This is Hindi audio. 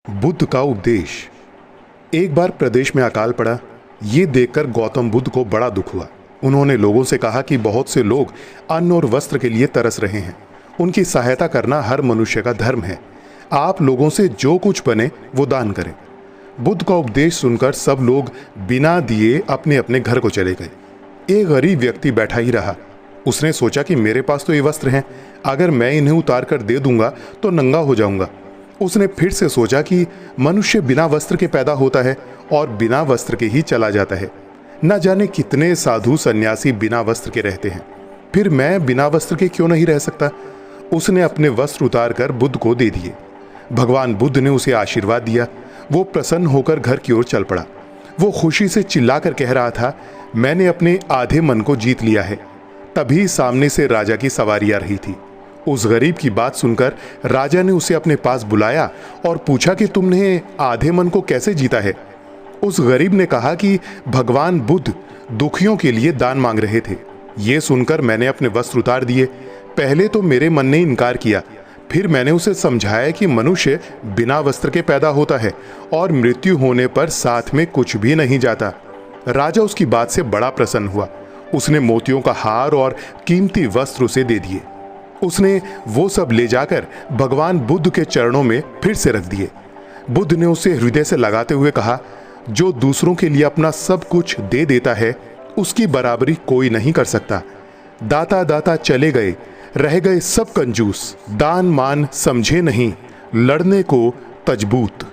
बुद्ध का उपदेश। एक बार प्रदेश में अकाल पड़ा। ये देखकर गौतम बुद्ध को बड़ा दुख हुआ। उन्होंने लोगों से कहा कि बहुत से लोग अन्न और वस्त्र के लिए तरस रहे हैं। उनकी सहायता करना हर मनुष्य का धर्म है। आप लोगों से जो कुछ बने वो दान करें। बुद्ध का उपदेश सुनकर सब लोग बिना दिए अपने अपने घर को चले गए। एक गरीब व्यक्ति बैठा ही रहा। उसने सोचा कि मेरे पास तो ये वस्त्र हैं, अगर मैं इन्हें उतार कर दे दूंगा तो नंगा हो जाऊंगा। उसने फिर से सोचा कि मनुष्य बिना वस्त्र के पैदा होता है और बिना वस्त्र के ही चला जाता है। न जाने कितने साधु सन्यासी बिना वस्त्र के रहते हैं, फिर मैं बिना वस्त्र के क्यों नहीं रह सकता। उसने अपने वस्त्र उतार कर बुद्ध को दे दिए। भगवान बुद्ध ने उसे आशीर्वाद दिया। वो प्रसन्न होकर घर की ओर चल पड़ा। वो खुशी से चिल्लाकर कह रहा था, मैंने अपने आधे मन को जीत लिया है। तभी सामने से राजा की सवारी आ रही थी। उस गरीब की बात सुनकर राजा ने उसे अपने पास बुलाया और पूछा कि तुमने आधे मन को कैसे जीता है। उस गरीब ने कहा कि भगवान बुद्ध दुखियों के लिए दान मांग रहे थे। ये सुनकर मैंने अपने वस्त्र उतार दिए। पहले तो मेरे मन ने इनकार किया, फिर मैंने उसे समझाया कि मनुष्य बिना वस्त्र के पैदा होता है और मृत्यु होने पर साथ में कुछ भी नहीं जाता। राजा उसकी बात से बड़ा प्रसन्न हुआ। उसने मोतियों का हार और कीमती वस्त्र उसे दे दिए। उसने वो सब ले जाकर भगवान बुद्ध के चरणों में फिर से रख दिए। बुद्ध ने उसे हृदय से लगाते हुए कहा, जो दूसरों के लिए अपना सब कुछ दे देता है उसकी बराबरी कोई नहीं कर सकता। दाता दाता चले गए, रह गए सब कंजूस। दान मान समझे नहीं, लड़ने को तजबूत।